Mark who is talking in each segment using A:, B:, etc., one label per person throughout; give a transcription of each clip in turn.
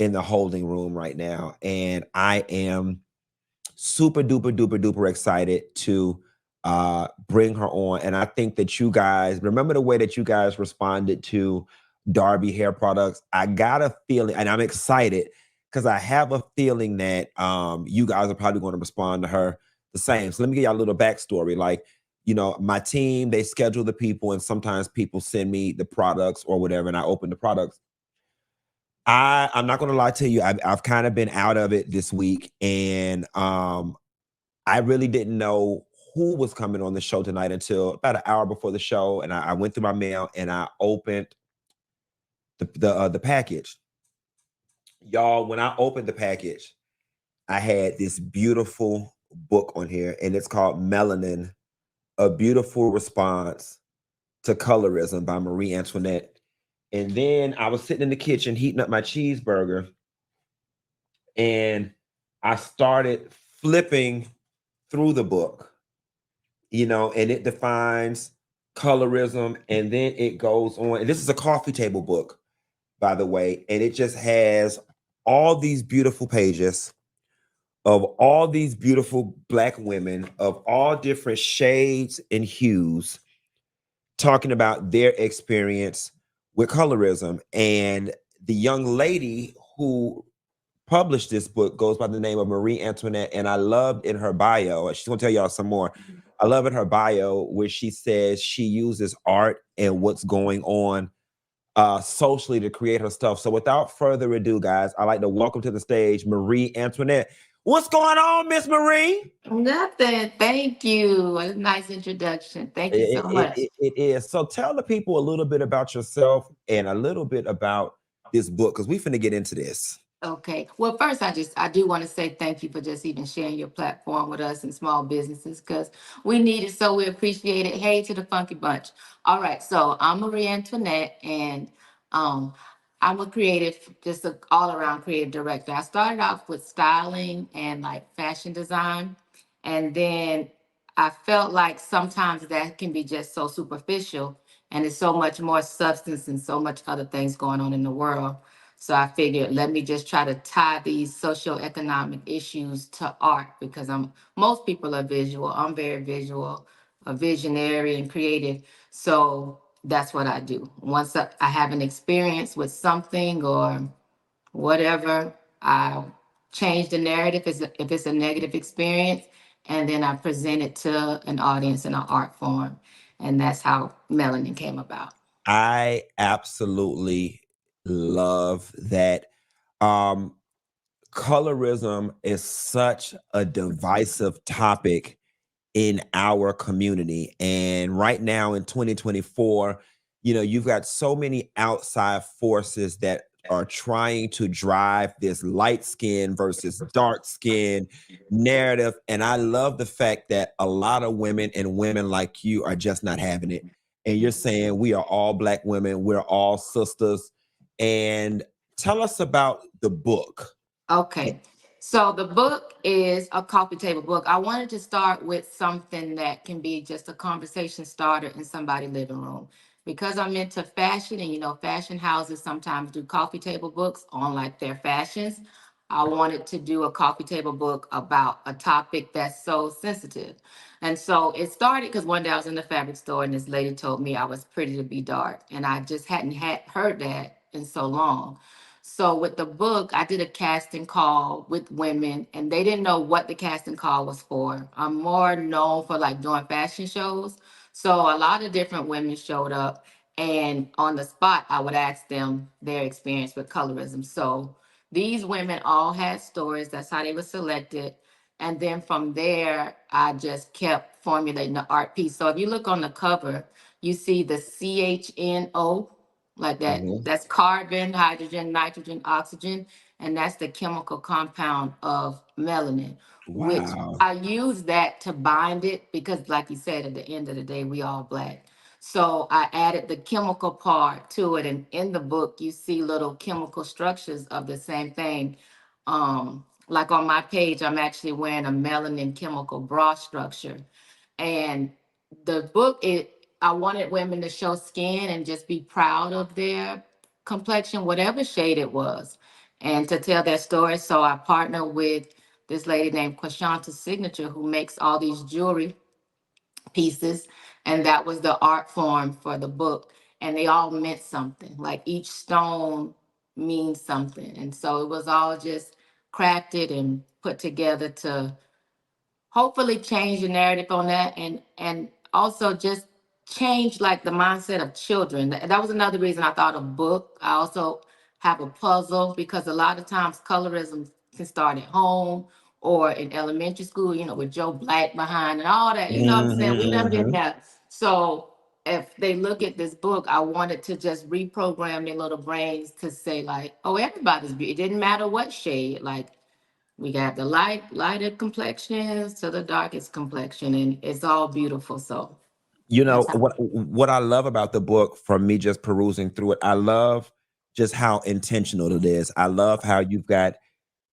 A: in the holding room right now. And I am super duper duper duper excited to bring her on. And I think that you guys remember the way that you guys responded to Darby hair products. I got a feeling, and I'm excited because I have a feeling that you guys are probably going to respond to her the same. So let me give y'all a little backstory. Like, you know, my team, they schedule the people, and sometimes people send me the products or whatever, and I open the products. I'm not gonna lie to you. I've kind of been out of it this week, and I really didn't know who was coming on the show tonight until about an hour before the show, and I went through my mail and I opened the package. Y'all, when I opened the package, I had this beautiful book on here, and it's called Melanin: A Beautiful Response to Colorism by Marie Antoinette. And then I was sitting in the kitchen heating up my cheeseburger, and I started flipping through the book, you know, and it defines colorism, and then it goes on. And this is a coffee table book, by the way, and it just has all these beautiful pages of all these beautiful Black women of all different shades and hues talking about their experience with colorism. And the young lady who published this book goes by the name of Marie Antoinette. And I loved in her bio, she's gonna tell y'all some more. I love in her bio where she says she uses art and what's going on socially to create her stuff. So without further ado, guys, I'd like to welcome to the stage Marie Antoinette. What's going on, Miss Marie?
B: Nothing. Thank you. A nice introduction. Thank you so much.
A: It is. So tell the people a little bit about yourself and a little bit about this book, because we finna get into this.
B: Okay. Well, first, I do want to say thank you for just even sharing your platform with us and small businesses because we need it, so we appreciate it. Hey to the Funky Bunch. All right. So I'm Marie Antoinette, and um, I'm a creative, just an all around creative director. I started off with styling and like fashion design, and then I felt like sometimes that can be just so superficial, and there's so much more substance and so much other things going on in the world. So I figured, let me just try to tie these socioeconomic issues to art because most people are visual. I'm very visual, a visionary and creative. So that's what I do. Once I have an experience with something or whatever, I change the narrative if it's a negative experience, and then I present it to an audience in an art form. And that's how Melanin came about.
A: I absolutely love that. Um, Colorism is such a divisive topic in our community. And right now in 2024, you know, you've got so many outside forces that are trying to drive this light skin versus dark skin narrative. And I love the fact that a lot of women and women like you are just not having it. And you're saying we are all Black women, we're all sisters. And tell us about the book.
B: Okay. So the book is a coffee table book. I wanted to start with something that can be just a conversation starter in somebody's living room. Because I'm into fashion and fashion houses sometimes do coffee table books on like their fashions. I wanted to do a coffee table book about a topic that's so sensitive. And so it started because one day I was in the fabric store and this lady told me I was pretty to be dark. And I just hadn't heard that in so long. So with the book, I did a casting call with women, and they didn't know what the casting call was for. I'm more known for like doing fashion shows. So a lot of different women showed up, and on the spot, I would ask them their experience with colorism. So these women all had stories. That's how they were selected. And then from there, I just kept formulating the art piece. So if you look on the cover, you see the CHNO, like that.
A: Mhm.
B: That's carbon, hydrogen, nitrogen, oxygen, and that's the chemical compound of melanin, which
A: Wow.
B: I use that to bind it because, like you said, at the end of the day, we all Black. So I added the chemical part to it, and in the book, you see little chemical structures of the same thing. Like on my page, I'm actually wearing a melanin chemical bra structure, and the book, I wanted women to show skin and just be proud of their complexion, whatever shade it was. and to tell their story. So I partner with this lady named Quashanta Signature, who makes all these jewelry pieces, and that was the art form for the book. And they all meant something. Like each stone means something, and so it was all just crafted and put together to hopefully change the narrative on that, and also just change like the mindset of children. That was another reason I thought a book. I also have a puzzle because a lot of times colorism can start at home or in elementary school, with Joe Black behind and all that. You know what I'm saying? We done been there. So if they look at this book, I wanted to just reprogram their little brains to say like, oh, everybody's beautiful. It didn't matter what shade. Like we got the lighter complexions to the darkest complexion, and it's all beautiful. So
A: You know
B: that's how.
A: what I love about the book, from me just perusing through it, I love just how intentional it is. I love how you've got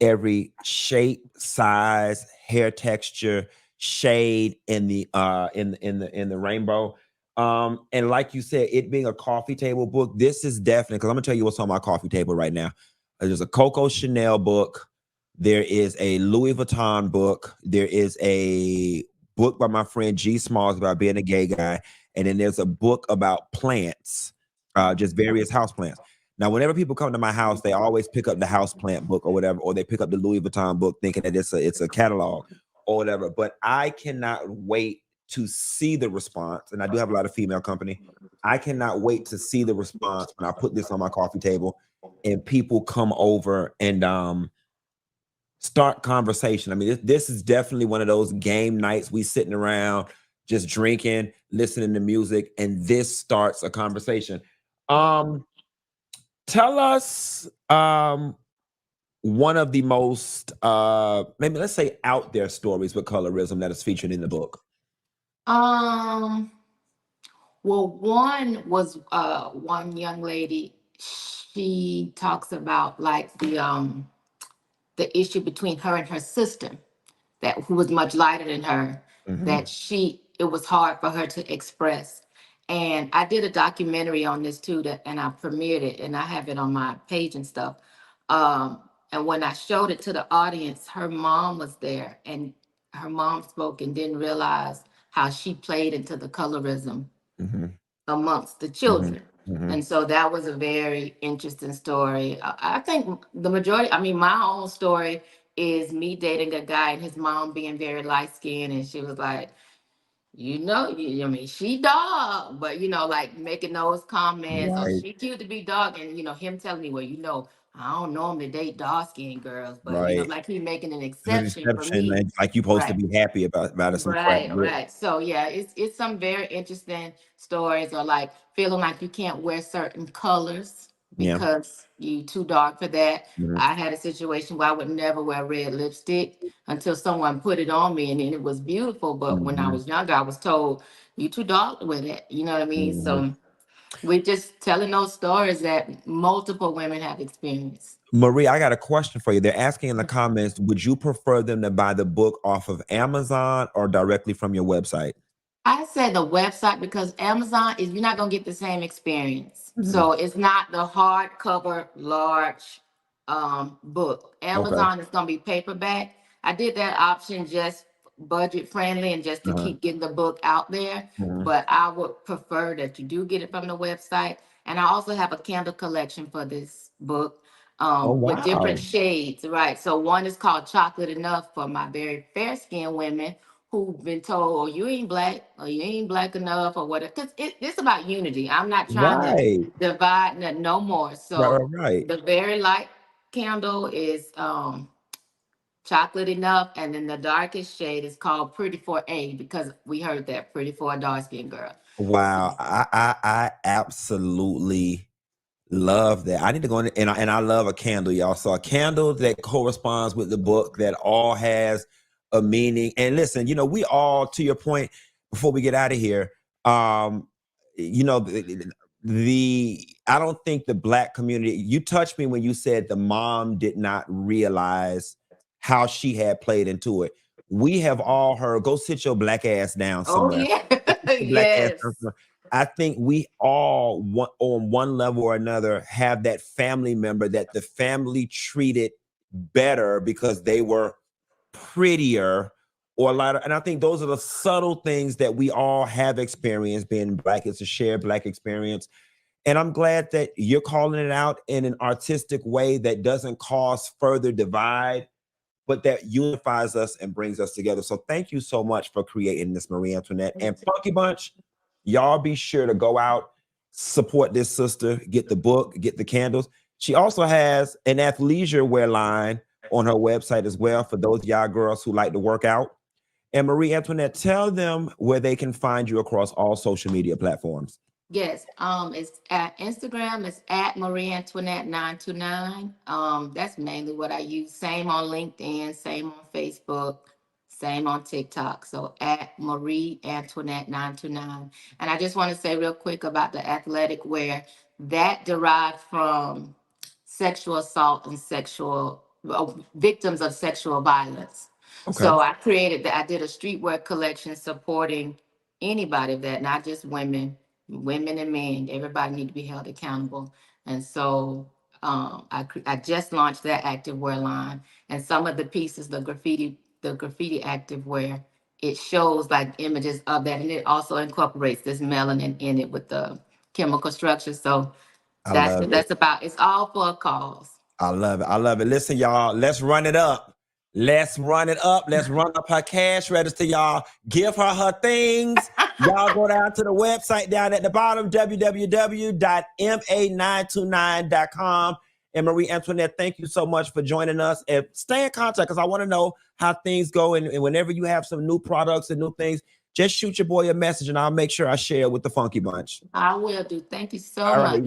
A: every shape, size, hair texture, shade in the in the rainbow. And like you said, it being a coffee table book, this is definitely, because I'm gonna tell you what's on my coffee table right now. There's a Coco Chanel book, there is a Louis Vuitton book, there is a book by my friend G Smalls about being a gay guy, and then there's a book about plants, just various house plants. Now, whenever people come to my house, they always pick up the house plant book or whatever, or they pick up the Louis Vuitton book thinking that it's a catalog or whatever. But I cannot wait to see the response. And I do have a lot of female company. I cannot wait to see the response when I put this on my coffee table and people come over and start conversation. I mean, this is definitely one of those game nights we sitting around just drinking, listening to music, and this starts a conversation. Um, Tell us one of the most maybe let's say out there stories with colorism that is featured in the book.
B: Um. Well, one was one young lady. She talks about like the issue between her and her sister, that who was much lighter than her,
A: Mhm.
B: that it was hard for her to express. And I did a documentary on this too, that and I premiered it and I have it on my page and stuff. And when I showed it to the audience, her mom was there, and her mom spoke and didn't realize how she played into the colorism
A: Mhm.
B: amongst the
A: Mhm.
B: children.
A: Mhm.
B: And so that was a very interesting story. I think the majority, I mean, my own story is me dating a guy and his mom being very light skinned. And she was like, I mean, she dog, but like making those comments, or
A: Right,
B: she cute to be dog. And, him telling me, well, I don't normally date dark skinned girls, but,
A: right.
B: like he making an
A: There's an
B: exception for
A: exception,
B: me.
A: man. Like you're supposed to
B: Right.
A: be happy about it, some crap.
B: Right,
A: Yeah.
B: right. So yeah, it's some very interesting stories, or like feeling like you can't wear certain colors
A: Yeah.
B: because you too dark for that.
A: Mhm.
B: I had a situation where I would never wear red lipstick until someone put it on me, and then it was beautiful. But when I
A: Mhm.
B: was younger, I was told you too dark with it. You know what I mean?
A: Mhm.
B: So we're just telling those stories that multiple women have experienced.
A: Marie, I got a question for you. They're asking in the comments, would you prefer them to buy the book off of Amazon or directly from your website?
B: I said the website because Amazon is you're not gonna get the same experience.
A: Mhm.
B: So it's not the hardcover large book.
A: Okay.
B: Amazon is gonna be paperback. I did that option just budget friendly and just to
A: Uh-huh.
B: keep getting the book out there.
A: Mhm.
B: But I would prefer that you do get it from the website. And I also have a candle collection for this book
A: Oh,
B: with different
A: wow.
B: shades, right? So one is called Chocolate Enough for my very fair skinned women who've been told, "Oh, you ain't black, or you ain't black enough," or whatever. Because it's about unity. I'm not trying to
A: Right.
B: divide no more.
A: Right, right,
B: So
A: right.
B: the very light candle is chocolate enough, and then the darkest shade is called Pretty for A because we heard that Pretty for a dark skinned girl.
A: Wow. I absolutely love that. I need to go in and I love a candle, y'all. So a candle that corresponds with the book, that all has a meaning. And listen, we all, to your point, before we get out of here, um, the I don't think the black community, you touched me when you said the mom did not realize how she had played into it. We have all heard, go sit your black ass down
B: Oh
A: somewhere.
B: yeah,
A: Go sit your black ass down
B: yes.
A: somewhere. I think we all on one level or another have that family member that the family treated better because they were prettier or lighter. And I think those are the subtle things that we all have experienced. Being Black, it's a shared Black experience. And I'm glad that you're calling it out in an artistic way that doesn't cause further divide, but that unifies us and brings us together. So thank you so much for creating this, Marie Antoinette. And Funky Bunch, y'all be sure to go out, support this sister, get the book, get the candles. She also has an athleisure wear line on her website as well for those y'all girls who like to work out. And Marie Antoinette, tell them where they can find you across all social media platforms.
B: Yes, it's at Instagram, it's at Marie Antoinette 929. That's mainly what I use. Same on LinkedIn, same on Facebook, same on TikTok. So at Marie Antoinette 929. And I just want to say real quick about the athletic wear that derived from sexual assault and sexual victims of sexual violence.
A: Okay.
B: So I created that. I did a streetwear collection supporting anybody of that, not just women and men. Everybody need to be held accountable. And so I just launched that active wear line, and some of the pieces, the graffiti active wear, it shows like images of that, and it also incorporates this melanin in it with the chemical structure. So
A: I
B: that's
A: love
B: what
A: it.
B: that's about. It's all for a cause.
A: I love it. I love it. Listen, y'all, let's run it up. Let's run it up. Let's run up her cash register, y'all. Give her things. Y'all go down to the website down at the bottom, www.ma929.com. And Marie Antoinette, thank you so much for joining us. And stay in contact because I want to know how things go. And whenever you have some new products and new things, just shoot your boy a message and I'll make sure I share it with the Funky Bunch.
B: I will do. Thank you so
A: All
B: much.
A: right.